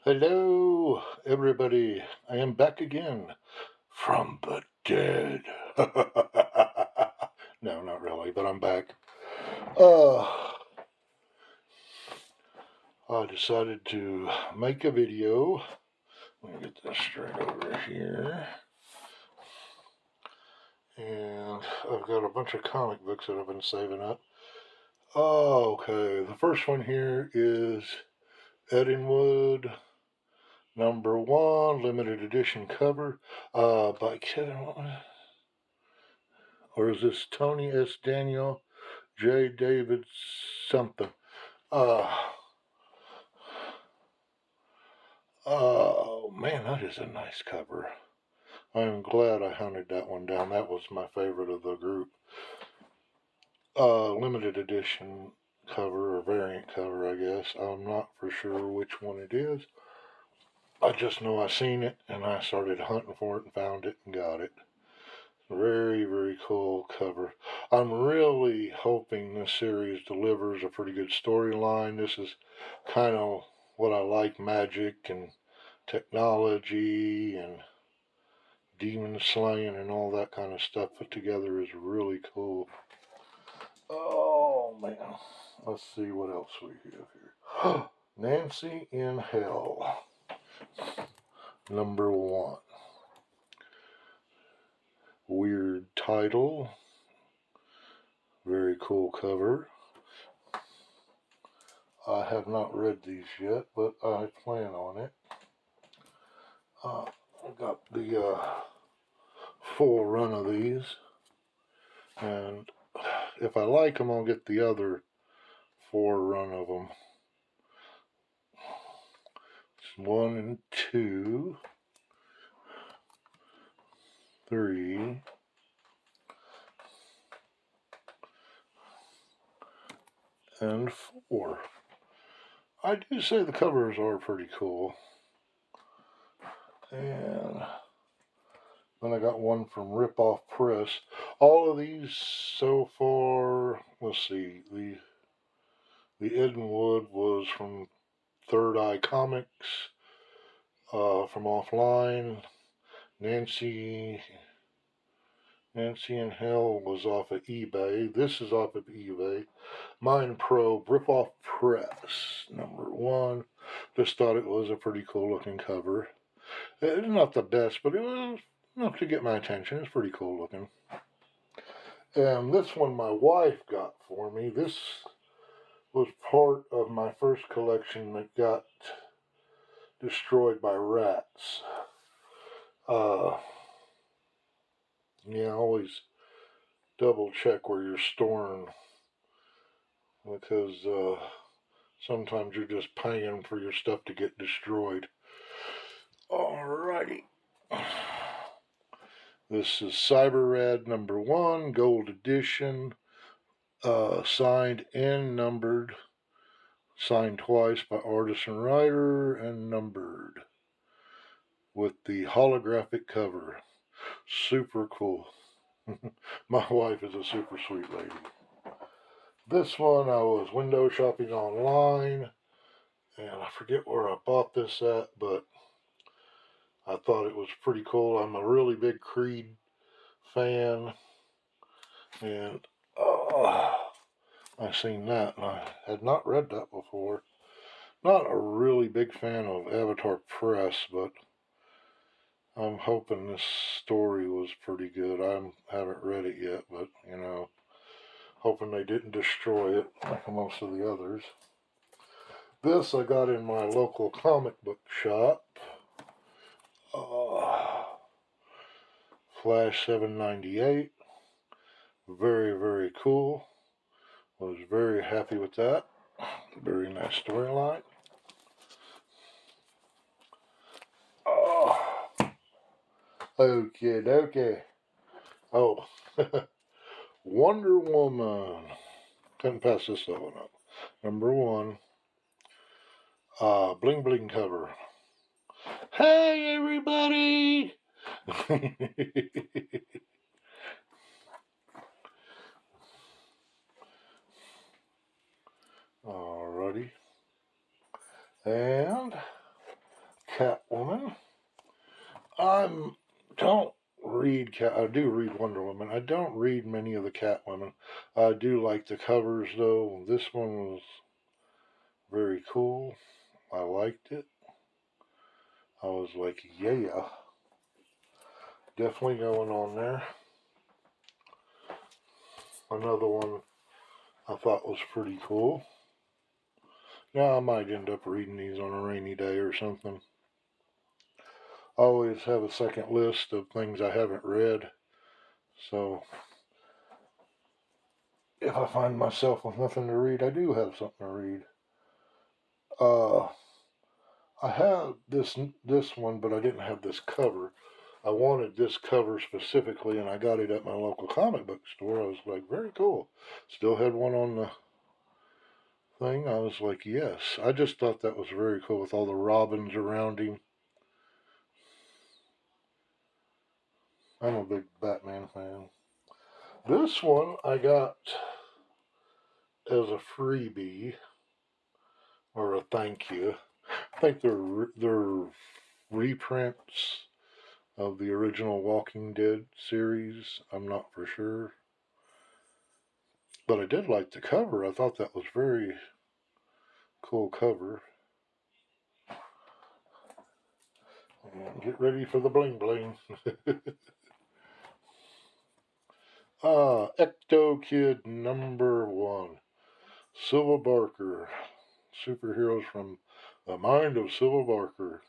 Hello, everybody. I am back again from the dead. No, not really, but I'm back. I decided to make a video. Let me get this straight over here. And I've got a bunch of comic books that I've been saving up. Okay. The first one here is Edenwood #1 limited edition cover by Kevin. Or is this Tony S. Daniel, J. David something? Uh, oh man, that is a nice cover. I'm glad I hunted that one down. That was my favorite of the group. Limited edition cover or variant cover, I guess. I'm not for sure which one it is. I just know I seen it and I started hunting for it and found it and got it. Very, very cool cover. I'm really hoping this series delivers a pretty good storyline. This is kind of what I like, magic and technology and demon slaying and all that kind of stuff put together is really cool. Oh man, let's see what else we have here. Nancy in Hell, #1. Weird title, very cool cover. I have not read these yet, but I plan on it. I got the full run of these, and if I like them, I'll get the other 4 run of them. It's 1 and 2, 3, and 4. I do say the covers are pretty cool. And then I got one from Rip Off Press. All of these so far, let's see, the Edenwood was from Third Eye Comics, from offline. Nancy in Hell was off of eBay. This is off of eBay. Mind Probe, Rip Off Press, #1. Just thought it was a pretty cool looking cover. It's not the best, but it was enough to get my attention. It's pretty cool looking. And this one my wife got for me. This was part of my first collection that got destroyed by rats. Yeah, always double check where you're storing, because sometimes you're just paying for your stuff to get destroyed. Alrighty. This is Cyber Rad #1, gold edition, signed and numbered, signed twice by artist and writer, and numbered with the holographic cover. Super cool. My wife is a super sweet lady. This one I was window shopping online, and I forget where I bought this at, but I thought it was pretty cool. I'm a really big Creed fan, and I seen that, and I had not read that before. Not a really big fan of Avatar Press, but I'm hoping this story was pretty good. I haven't read it yet, but, hoping they didn't destroy it like most of the others. This I got in my local comic book shop. Flash 798. Very, very cool. Was very happy with that. Very nice storyline. Okay. Oh, Wonder Woman. Couldn't pass this one up. #1. Bling bling cover. Hey everybody! Alrighty. And don't read cat. I do read Wonder Woman. I don't read many of the Catwomen. I do like the covers though. This one was very cool. I liked it. I was like, yeah, definitely going on there. Another one I thought was pretty cool. Now I might end up reading these on a rainy day or something. I always have a second list of things I haven't read. So if I find myself with nothing to read, I do have something to read. I have this one, but I didn't have this cover. I wanted this cover specifically, and I got it at my local comic book store. I was like, very cool. Still had one on the thing. I was like, yes. I just thought that was very cool with all the robins around him. I'm a big Batman fan. This one I got as a freebie or a thank you. I think they're reprints of the original Walking Dead series. I'm not for sure. But I did like the cover. I thought that was very cool cover. And get ready for the bling bling. Ecto Kid #1. Silver Barker. Superheroes from the mind of Silver Barker.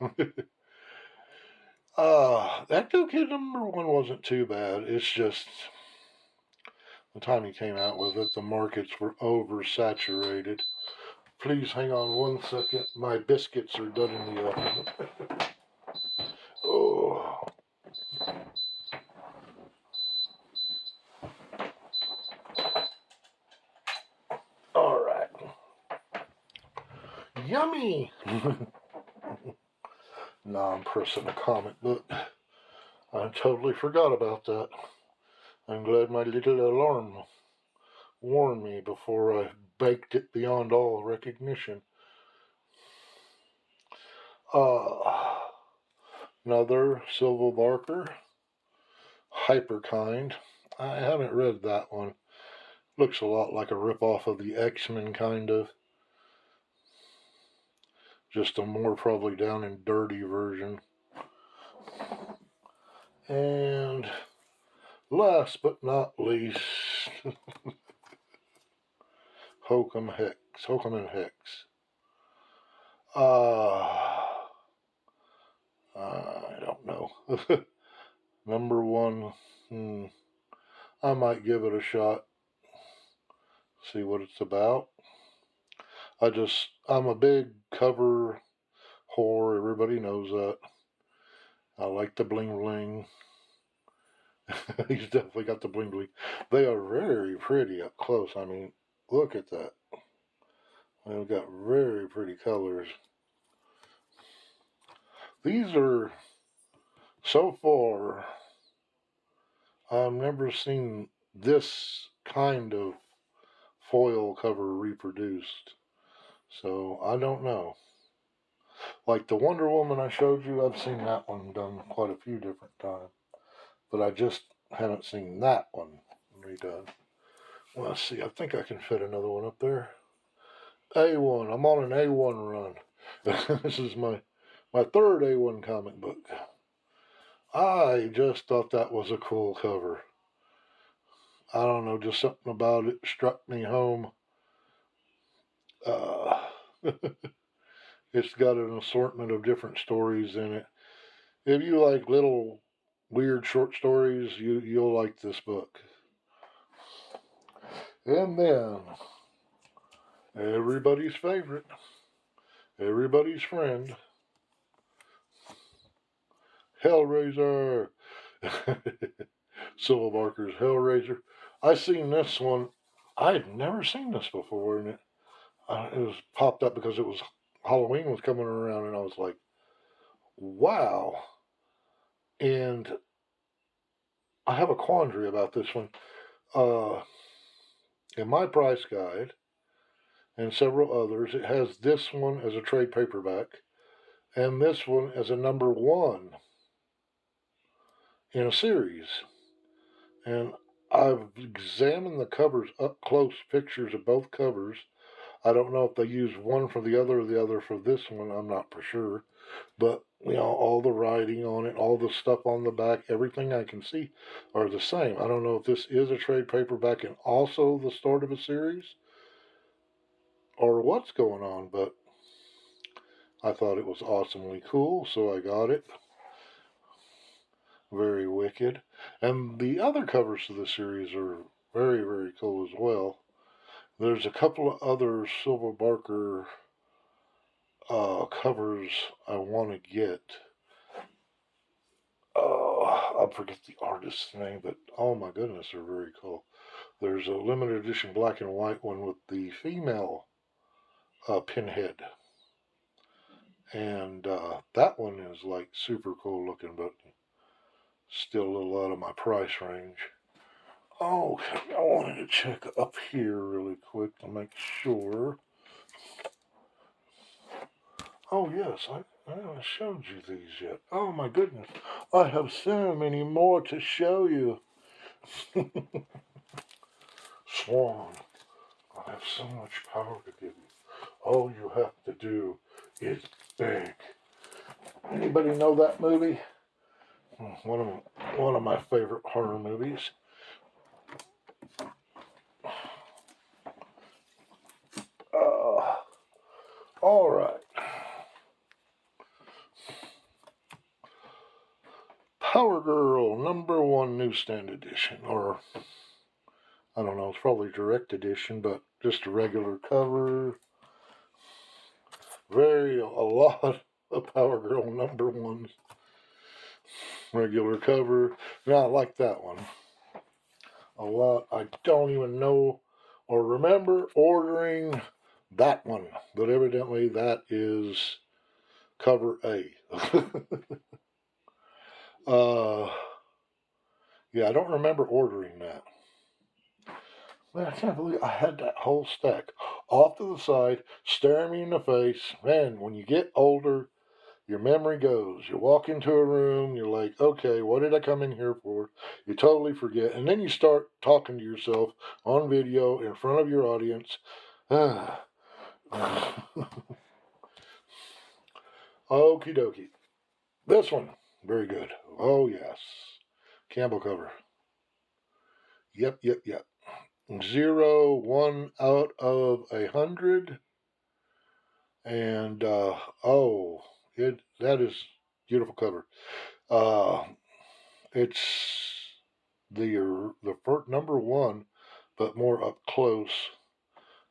Ecto Kid #1 wasn't too bad. It's just the time he came out with it, the markets were oversaturated. Please hang on one second. My biscuits are done in the oven. Oh. All right. Yummy. Now I'm pressing a comic book. I totally forgot about that. I'm glad my little alarm warned me before I baked it beyond all recognition. Another Silver Barker, Hyperkind. I haven't read that one. Looks a lot like a ripoff of the X-Men, kind of. Just a more probably down and dirty version. And last but not least, Hokum and Hex. I don't know. #1, I might give it a shot. See what it's about. I'm a big cover whore. Everybody knows that. I like the bling bling. He's definitely got the bling bling. They are very pretty up close. I mean, look at that. They've got very pretty colors. These are, so far, I've never seen this kind of foil cover reproduced. So, I don't know. Like the Wonder Woman I showed you, I've seen that one done quite a few different times. But I just haven't seen that one redone. Well, let's see. I think I can fit another one up there. A1. I'm on an A1 run. This is my third A1 comic book. I just thought that was a cool cover. I don't know, just something about it struck me home. It's got an assortment of different stories in it. If you like little weird short stories, you'll like this book. And then everybody's favorite, everybody's friend, Hellraiser. Silver Barker's Hellraiser. I seen this one. I had never seen this before, and it was popped up because it was Halloween was coming around, and I was like, wow. And I have a quandary about this one. In my price guide and several others, it has this one as a trade paperback and this one as a #1. in a series. And I've examined the covers up close, pictures of both covers. I don't know if they use one for the other or the other for this one. I'm not for sure. But, all the writing on it, all the stuff on the back, everything I can see are the same. I don't know if this is a trade paperback and also the start of a series or what's going on, but I thought it was awesomely cool, so I got it. Very wicked. And the other covers of the series are very, very cool as well. There's a couple of other Silver Barker covers I want to get. I forget the artist's name, but oh my goodness, they're very cool. There's a limited edition black and white one with the female Pinhead. And that one is like super cool looking, but still a little out of my price range. Oh, I wanted to check up here really quick to make sure. Oh, yes, I haven't showed you these yet. Oh, my goodness. I have so many more to show you. Swan, I have so much power to give you. All you have to do is beg. Anybody know that movie? One of my favorite horror movies. All right. Power Girl #1 newsstand edition, or I don't know, it's probably direct edition, but just a regular cover. A lot of Power Girl #1s. Regular cover. Now I like that one a lot. I don't even know or remember ordering that one, but evidently that is cover A. Yeah, I don't remember ordering that. Man, I can't believe I had that whole stack off to the side, staring me in the face. Man, when you get older, your memory goes. You walk into a room, you're like, okay, what did I come in here for? You totally forget. And then you start talking to yourself on video in front of your audience. Okie dokie. This one, very good. Oh, yes. Campbell cover. Yep. 0, 1 out of 100. And, that is beautiful cover. It's the first #1, but more up close,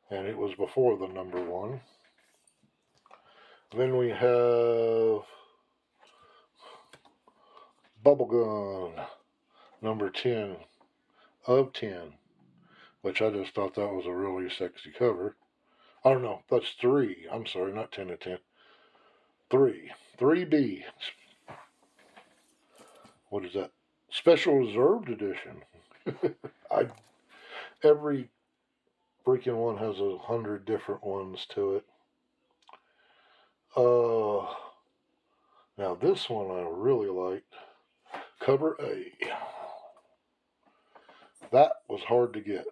and it was before the #1. Then we have Bubblegum #10 of 10, which I just thought that was a really sexy cover. I don't know, that's 3. I'm sorry, not 10 of 10. 3. 3B. What is that? Special Reserved Edition. Every freaking one has 100 different ones to it. Now this one I really liked. Cover A. That was hard to get.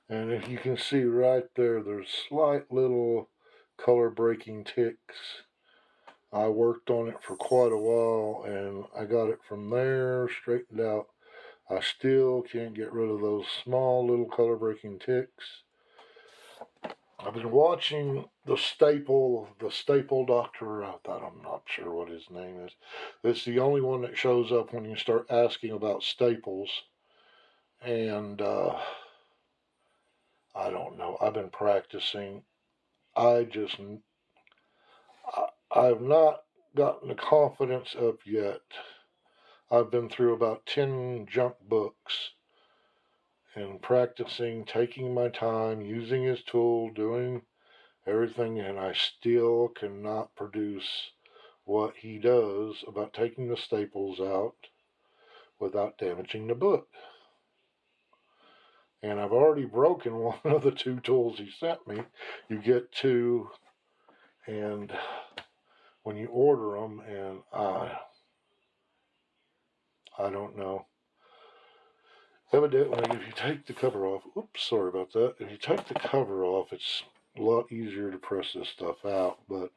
And if you can see right there, there's slight little color breaking ticks. I worked on it for quite a while and I got it from there straightened out. I still can't get rid of those small little color breaking ticks. I've been watching the staple doctor. I'm not sure what his name is. It's the only one that shows up when you start asking about staples. And I don't know. I've been practicing. I've not gotten the confidence up yet. I've been through about 10 junk books and practicing, taking my time, using his tool, doing everything, and I still cannot produce what he does about taking the staples out without damaging the book. And I've already broken one of the 2 tools he sent me. You get 2, and when you order them, and I don't know. Evidently, if you take the cover off, oops, sorry about that. If you take the cover off, it's a lot easier to press this stuff out, but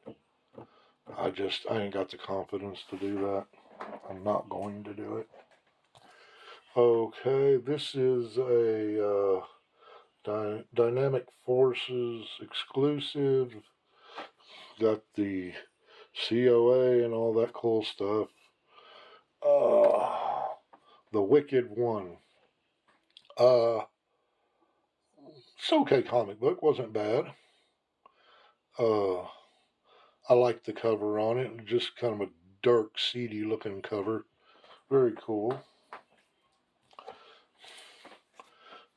I ain't got the confidence to do that. I'm not going to do it. Okay, this is a Dynamic Forces exclusive. Got the COA and all that cool stuff. The Wicked One. It's okay comic book, wasn't bad. I liked the cover on it, just kind of a dark, seedy looking cover. Very cool.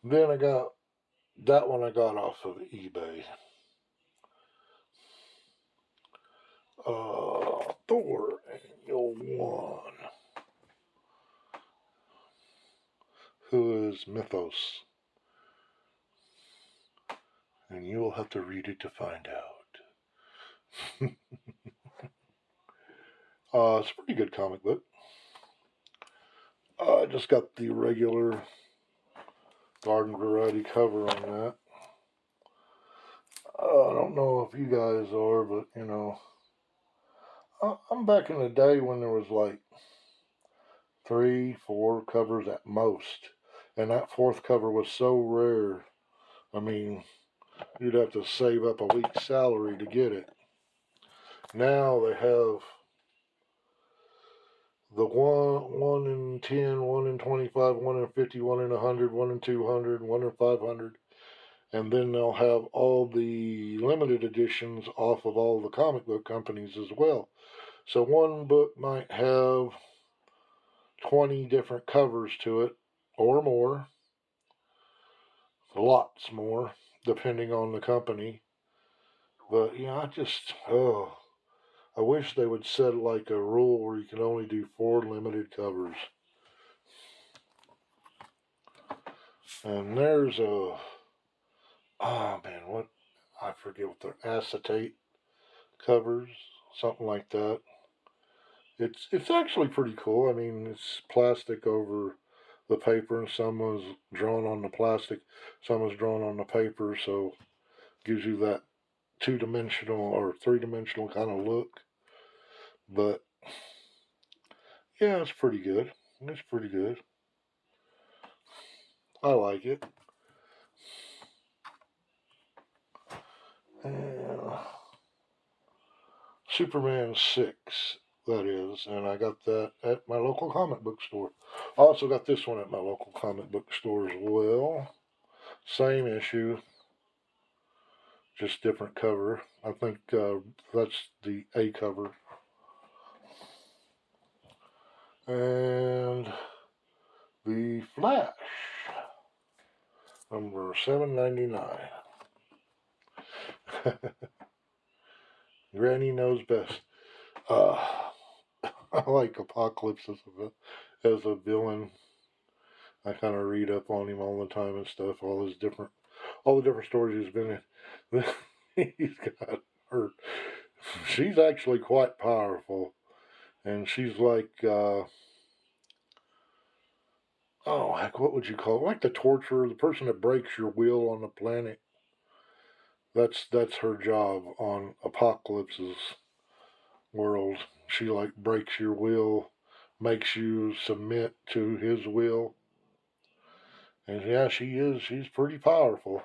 Then I got that one I got off of eBay. Thor Annual 1. Who is Mythos? And you will have to read it to find out. It's a pretty good comic book. I just got the regular garden variety cover on that. I don't know if you guys are, but you know, I'm back in the day when there was like 3, 4 covers at most, and that fourth cover was so rare. I mean, you'd have to save up a week's salary to get it. Now they have the 1 in 10, 1 in 25, 1 in 50, 1 in 100, 1 in 200, 1 in 500. And then they'll have all the limited editions off of all the comic book companies as well. So one book might have 20 different covers to it, or more. Lots more, depending on the company. But, yeah, I wish they would set like a rule where you can only do 4 limited covers. And there's a, I forget what they're, acetate covers, something like that. It's actually pretty cool. I mean, it's plastic over the paper, and some was drawn on the plastic, some was drawn on the paper, so gives you that 2-dimensional or 3-dimensional kind of look. But yeah, it's pretty good. It's pretty good. I like it. And Superman 6, that is, and I got that at my local comic book store. I also got this one at my local comic book store as well. Same issue, just different cover. I think that's the A cover. And the Flash, number 799. Granny knows best. I like Apocalypse as a villain. I kind of read up on him all the time and stuff. All the different stories he's been in. He's got her. She's actually quite powerful, and she's like, what would you call it? Like the torturer, the person that breaks your will on the planet. That's her job on Apocalypse's world. She like breaks your will, makes you submit to his will. And yeah, she's pretty powerful.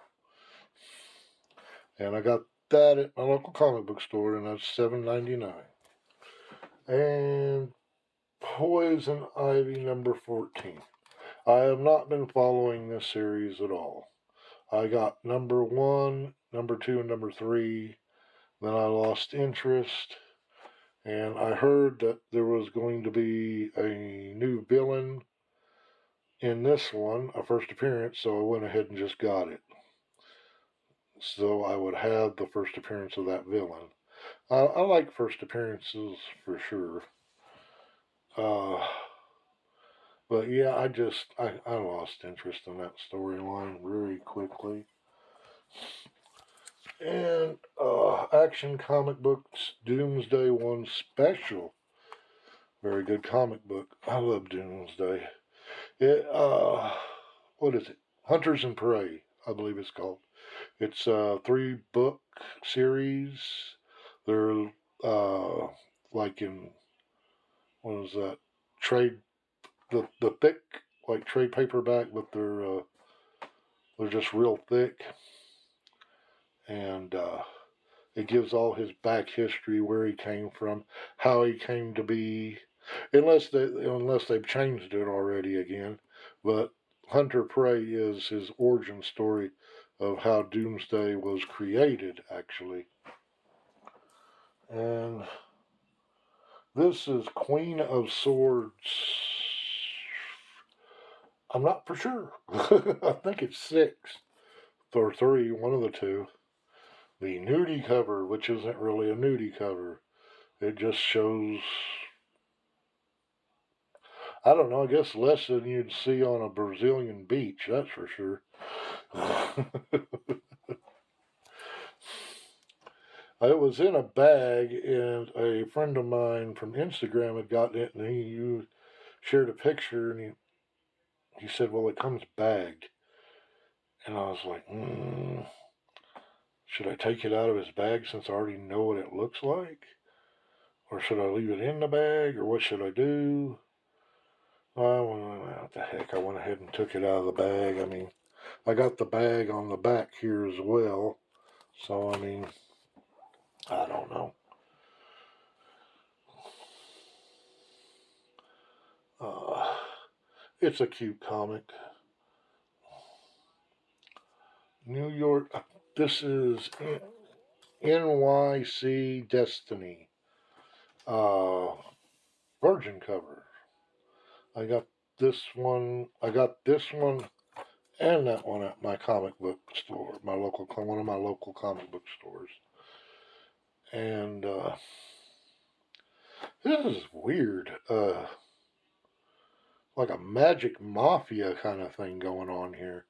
And I got that at my local comic book store, and that's $7.99. And Poison Ivy number 14. I have not been following this series at all. I got number 1, number 2, and number 3. Then I lost interest. And I heard that there was going to be a new villain in this one, a first appearance, so I went ahead and just got it. So I would have the first appearance of that villain. I like first appearances for sure. But yeah, I lost interest in that storyline very quickly. And Action Comic Books Doomsday 1 Special. Very good comic book. I love Doomsday. It, what is it? Hunters and Prey, I believe it's called. It's a 3-book series. They're like in, what is that? Trade, the thick, like trade paperback, but they're just real thick. And it gives all his back history, where he came from, how he came to be, unless they've changed it already again. But Hunter Prey is his origin story of how Doomsday was created, actually. And this is Queen of Swords. I'm not for sure. I think it's 6 or 3, one of the two. The nudie cover, which isn't really a nudie cover. It just shows, I don't know, I guess less than you'd see on a Brazilian beach, that's for sure. It was in a bag, and a friend of mine from Instagram had gotten it, and he shared a picture, and he said, well, it comes bagged. And I was like, should I take it out of his bag since I already know what it looks like? Or should I leave it in the bag, or what should I do? What the heck, I went ahead and took it out of the bag. I mean, I got the bag on the back here as well. So, I mean, I don't know. It's a cute comic. New York, this is NYC Destiny. Virgin cover. I got this one and that one at my comic book store, one of my local comic book stores. And this is weird. Like a magic mafia kind of thing going on here.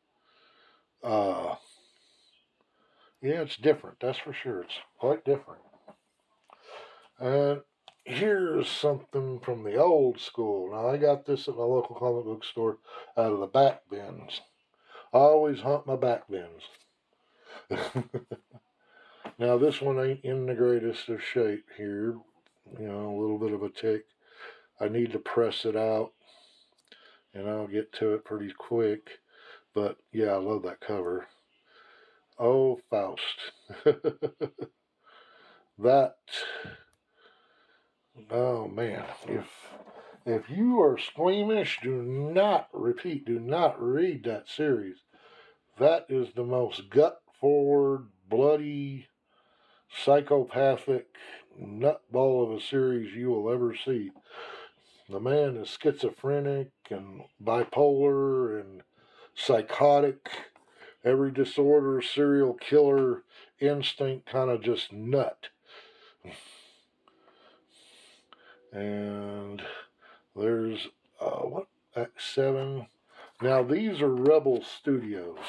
Yeah, it's different, that's for sure. It's quite different. And here's something from the old school. Now, I got this at my local comic book store out of the back bins. I always hunt my back bins. Now, this one ain't in the greatest of shape here. You know, a little bit of a tick. I need to press it out, and I'll get to it pretty quick. But, yeah, I love that cover. Oh, Faust. That, oh, man. If you are squeamish, do not read that series. That is the most gut-forward, bloody, psychopathic nutball of a series you will ever see. The man is schizophrenic and bipolar and psychotic. Every disorder, serial killer instinct kind of just nut. And there's, X7. Now, these are Rebel Studios.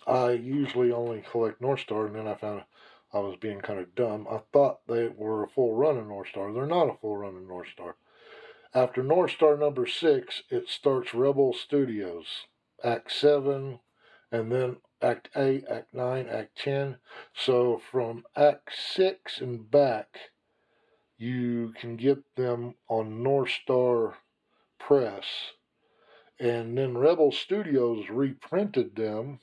I usually only collect North Star, and then I found I was being kind of dumb. I thought they were a full run of North Star. They're not a full run of North Star. After North Star number 6, it starts Rebel Studios, Act 7, and then Act 8, Act 9, Act 10. So from Act 6 and back, you can get them on North Star Press. And then Rebel Studios reprinted them,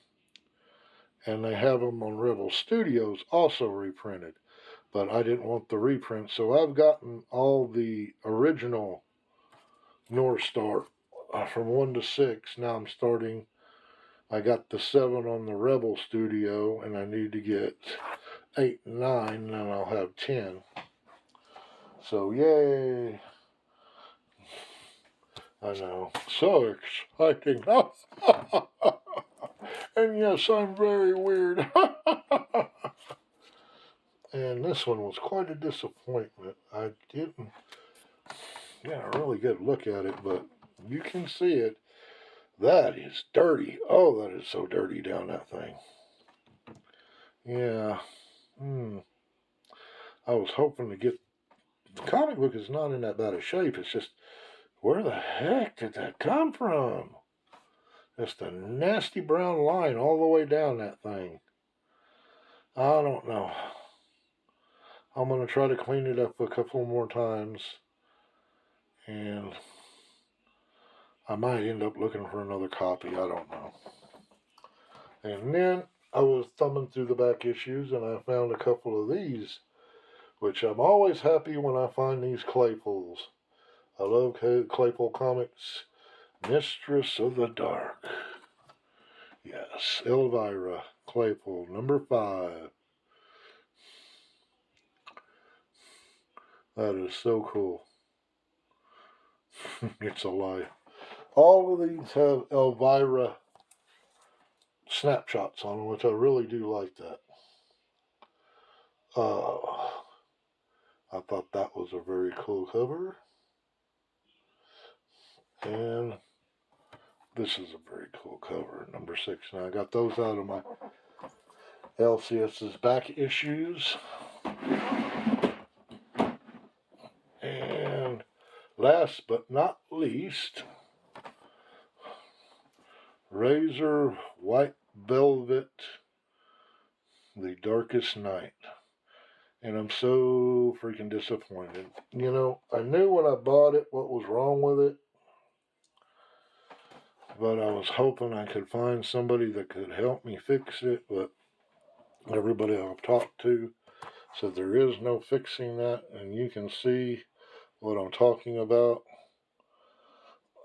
and they have them on Rebel Studios also reprinted. But I didn't want the reprint, so I've gotten all the original North Star from 1 to 6. Now I got the 7 on the Rebel Studio, and I need to get 8 and 9, and then I'll have 10. So, yay! I know. So exciting. And yes, I'm very weird. And this one was quite a disappointment. I didn't get a really good look at it, but you can see it. That is dirty. Oh, that is so dirty down that thing. Yeah. I was hoping to get the comic book is not in that bad a shape. It's just, where the heck did that come from? Just a nasty brown line all the way down that thing. I don't know. I'm going to try to clean it up a couple more times. And I might end up looking for another copy. I don't know. And then I was thumbing through the back issues and I found a couple of these, which I'm always happy when I find these Claypools. I love Claypool Comics. Mistress of the Dark. Yes, Elvira Claypool, number 5. That is so cool. It's a lie. All of these have Elvira snapshots on them, which I really do like that. I thought that was a very cool cover. And this is a very cool cover, number 6. Now I got those out of my LCS's back issues. And last but not least, Razor White Velvet, The Darkest Night. And I'm so freaking disappointed. You know, I knew when I bought it what was wrong with it, but I was hoping I could find somebody that could help me fix it, but everybody I've talked to said there is no fixing that, and you can see what I'm talking about.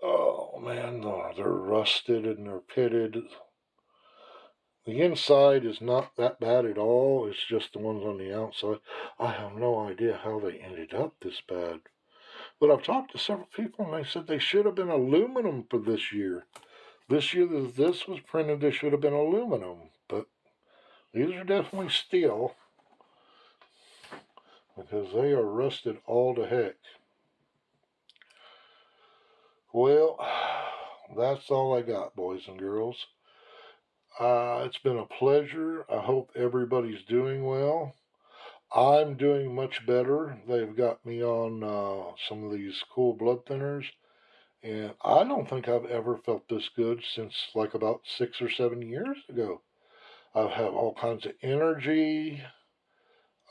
Oh man, they're rusted and they're pitted. The inside is not that bad at all. It's just the ones on the outside. I have no idea how they ended up this bad. But I've talked to several people and they said they should have been aluminum for this year. This year that this was printed, they should have been aluminum. But these are definitely steel, because they are rusted all to heck. Well, that's all I got, boys and girls. It's been a pleasure. I hope everybody's doing well. I'm doing much better. They've got me on some of these cool blood thinners, and I don't think I've ever felt this good since like about 6 or 7 years ago. I have all kinds of energy.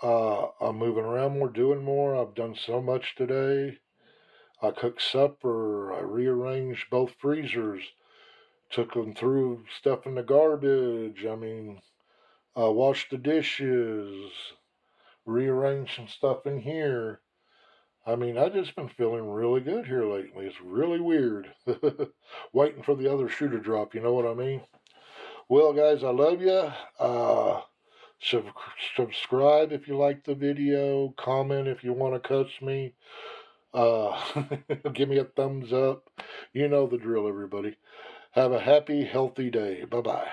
I'm moving around more, doing more. I've done so much today. I cooked supper. I rearranged both freezers. Took them through stuff in the garbage. I mean, washed the dishes. Rearranged some stuff in here. I mean, I've just been feeling really good here lately. It's really weird. Waiting for the other shoe to drop, you know what I mean? Well, guys, I love you. Subscribe if you like the video. Comment if you want to cuss me. Give me a thumbs up. You know the drill, everybody. Have a happy, healthy day. Bye-bye.